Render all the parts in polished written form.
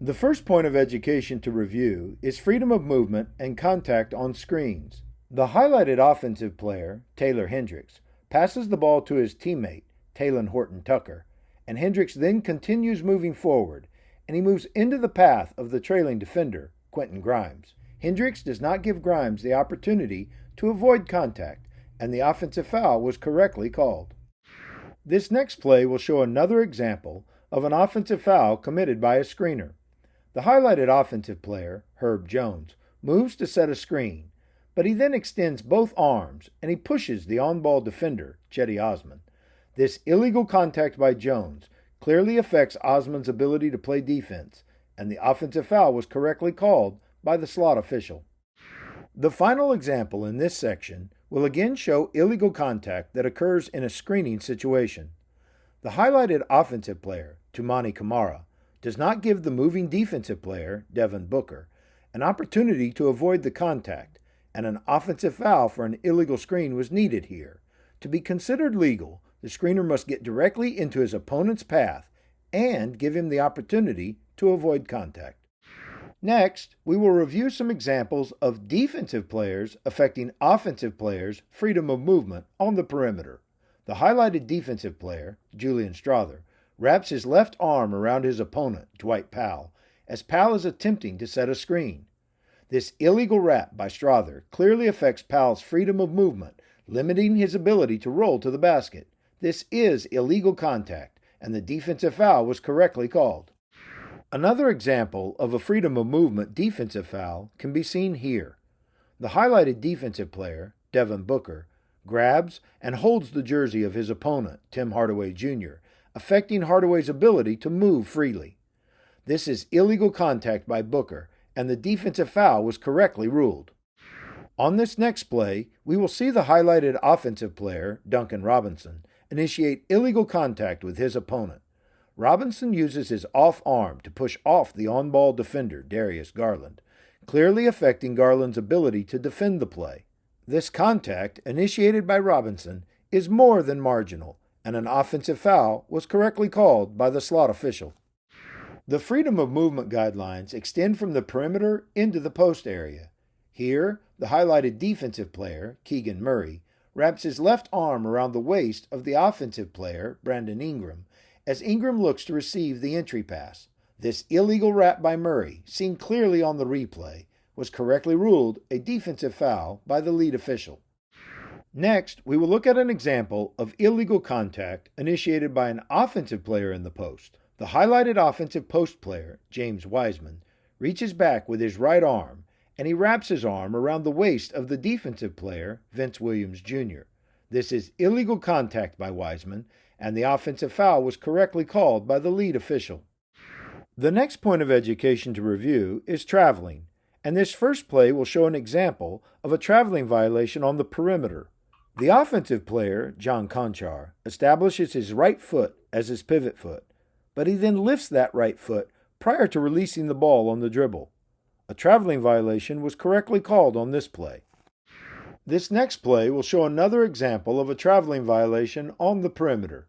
The first point of education to review is freedom of movement and contact on screens. The highlighted offensive player, Taylor Hendricks, passes the ball to his teammate, Talon Horton Tucker, and Hendricks then continues moving forward, and he moves into the path of the trailing defender, Quentin Grimes. Hendricks does not give Grimes the opportunity to avoid contact, and the offensive foul was correctly called. This next play will show another example of an offensive foul committed by a screener. The highlighted offensive player, Herb Jones, moves to set a screen, but he then extends both arms and he pushes the on-ball defender, Chetty Osman. This illegal contact by Jones clearly affects Osman's ability to play defense, and the offensive foul was correctly called by the slot official. The final example in this section will again show illegal contact that occurs in a screening situation. The highlighted offensive player, Toumani Camara, does not give the moving defensive player, Devin Booker, an opportunity to avoid the contact, and an offensive foul for an illegal screen was needed here. To be considered legal, the screener must get directly into his opponent's path and give him the opportunity to avoid contact. Next, we will review some examples of defensive players affecting offensive players' freedom of movement on the perimeter. The highlighted defensive player, Julian Strother, wraps his left arm around his opponent, Dwight Powell, as Powell is attempting to set a screen. This illegal wrap by Strother clearly affects Powell's freedom of movement, limiting his ability to roll to the basket. This is illegal contact, and the defensive foul was correctly called. Another example of a freedom of movement defensive foul can be seen here. The highlighted defensive player, Devin Booker, grabs and holds the jersey of his opponent, Tim Hardaway Jr., affecting Hardaway's ability to move freely. This is illegal contact by Booker, and the defensive foul was correctly ruled. On this next play, we will see the highlighted offensive player, Duncan Robinson, initiate illegal contact with his opponent. Robinson uses his off arm to push off the on-ball defender, Darius Garland, clearly affecting Garland's ability to defend the play. This contact, initiated by Robinson, is more than marginal, and an offensive foul was correctly called by the slot official. The freedom of movement guidelines extend from the perimeter into the post area. Here, the highlighted defensive player, Keegan Murray, wraps his left arm around the waist of the offensive player, Brandon Ingram, as Ingram looks to receive the entry pass. This illegal wrap by Murray, seen clearly on the replay, was correctly ruled a defensive foul by the lead official. Next, we will look at an example of illegal contact initiated by an offensive player in the post. The highlighted offensive post player, James Wiseman, reaches back with his right arm, and he wraps his arm around the waist of the defensive player, Vince Williams Jr. This is illegal contact by Wiseman, and the offensive foul was correctly called by the lead official. The next point of education to review is traveling, and this first play will show an example of a traveling violation on the perimeter. The offensive player, John Conchar, establishes his right foot as his pivot foot, but he then lifts that right foot prior to releasing the ball on the dribble. A traveling violation was correctly called on this play. This next play will show another example of a traveling violation on the perimeter.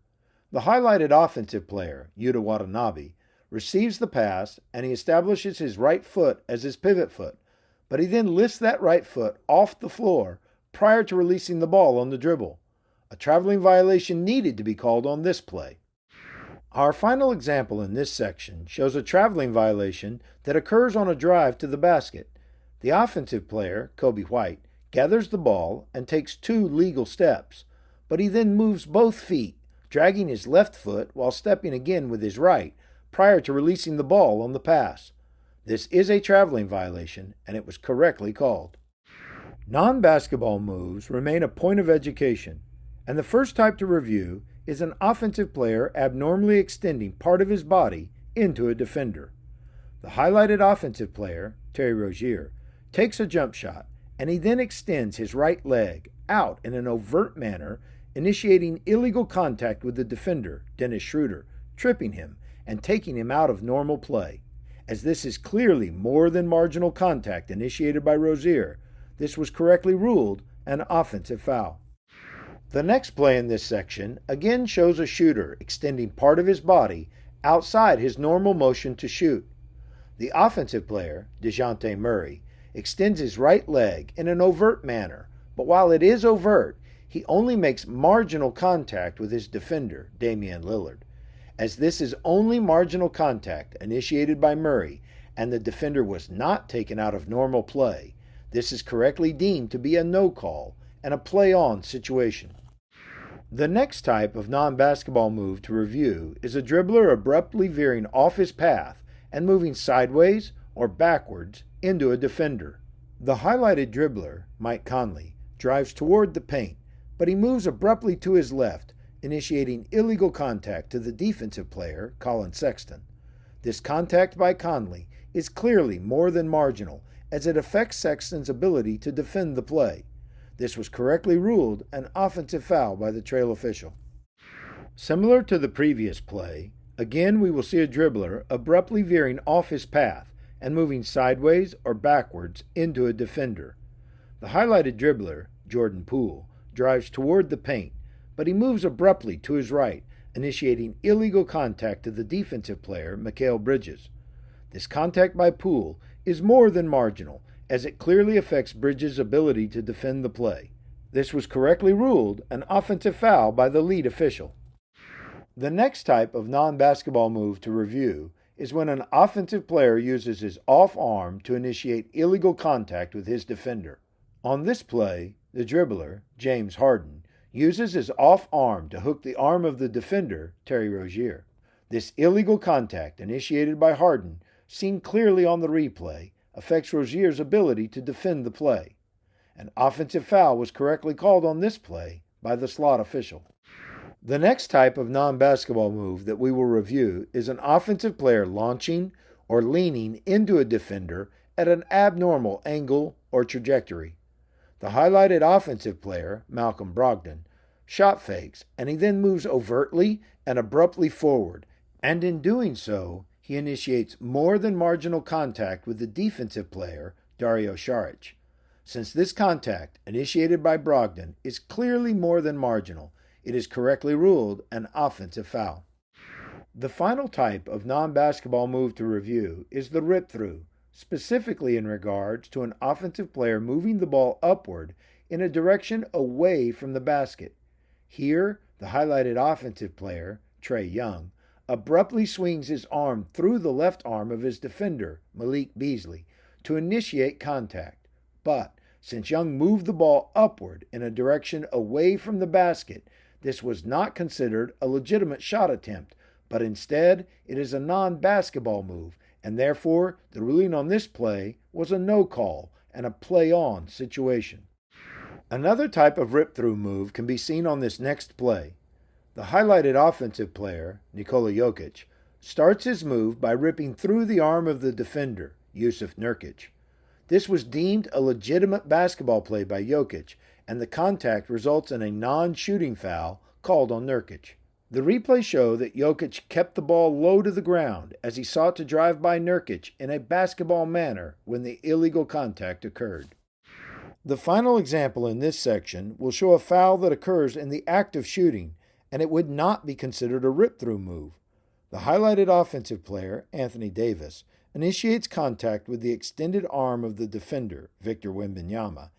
The highlighted offensive player, Yuta Watanabe, receives the pass and he establishes his right foot as his pivot foot, but he then lifts that right foot off the floor prior to releasing the ball on the dribble. A traveling violation needed to be called on this play. Our final example in this section shows a traveling violation that occurs on a drive to the basket. The offensive player, Kobe White, gathers the ball and takes 2 legal steps, but he then moves both feet, dragging his left foot while stepping again with his right prior to releasing the ball on the pass. This is a traveling violation, and it was correctly called. Non-basketball moves remain a point of education, and the first type to review is an offensive player abnormally extending part of his body into a defender. The highlighted offensive player, Terry Rozier, takes a jump shot, and he then extends his right leg out in an overt manner, initiating illegal contact with the defender, Dennis Schroeder, tripping him and taking him out of normal play. As this is clearly more than marginal contact initiated by Rozier, this was correctly ruled an offensive foul. The next play in this section again shows a shooter extending part of his body outside his normal motion to shoot. The offensive player, DeJounte Murray, extends his right leg in an overt manner, but while it is overt, he only makes marginal contact with his defender, Damian Lillard. As this is only marginal contact initiated by Murray and the defender was not taken out of normal play, this is correctly deemed to be a no call and a play-on situation. The next type of non-basketball move to review is a dribbler abruptly veering off his path and moving sideways or backwards into a defender. The highlighted dribbler, Mike Conley, drives toward the paint, but he moves abruptly to his left, initiating illegal contact to the defensive player, Colin Sexton. This contact by Conley is clearly more than marginal, as it affects Sexton's ability to defend the play. This was correctly ruled an offensive foul by the trail official. Similar to the previous play, again we will see a dribbler abruptly veering off his path and moving sideways or backwards into a defender. The highlighted dribbler, Jordan Poole, drives toward the paint, but he moves abruptly to his right, initiating illegal contact to the defensive player, Mikal Bridges. This contact by Poole is more than marginal, as it clearly affects Bridges' ability to defend the play. This was correctly ruled an offensive foul by the lead official. The next type of non-basketball move to review is when an offensive player uses his off arm to initiate illegal contact with his defender. On this play, the dribbler, James Harden, uses his off arm to hook the arm of the defender, Terry Rozier. This illegal contact initiated by Harden, seen clearly on the replay, affects Rozier's ability to defend the play. An offensive foul was correctly called on this play by the slot official. The next type of non-basketball move that we will review is an offensive player launching or leaning into a defender at an abnormal angle or trajectory. The highlighted offensive player, Malcolm Brogdon, shot fakes and he then moves overtly and abruptly forward, and in doing so, he initiates more than marginal contact with the defensive player, Dario Saric. Since this contact, initiated by Brogdon, is clearly more than marginal, it is correctly ruled an offensive foul. The final type of non-basketball move to review is the rip-through, specifically in regards to an offensive player moving the ball upward in a direction away from the basket. Here, the highlighted offensive player, Trae Young, abruptly swings his arm through the left arm of his defender, Malik Beasley, to initiate contact. But since Young moved the ball upward in a direction away from the basket, this was not considered a legitimate shot attempt, but instead it is a non-basketball move, and therefore the ruling on this play was a no call and a play-on situation. Another type of rip-through move can be seen on this next play. The highlighted offensive player, Nikola Jokic, starts his move by ripping through the arm of the defender, Yusuf Nurkic. This was deemed a legitimate basketball play by Jokic, and the contact results in a non-shooting foul called on Nurkic. The replays show that Jokic kept the ball low to the ground as he sought to drive by Nurkic in a basketball manner when the illegal contact occurred. The final example in this section will show a foul that occurs in the act of shooting, and it would not be considered a rip-through move. The highlighted offensive player, Anthony Davis, initiates contact with the extended arm of the defender, Victor Wembanyama,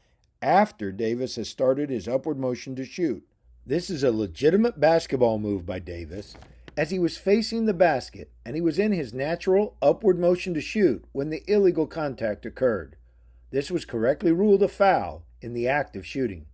after Davis has started his upward motion to shoot. This is a legitimate basketball move by Davis, as he was facing the basket and he was in his natural upward motion to shoot when the illegal contact occurred. This was correctly ruled a foul in the act of shooting.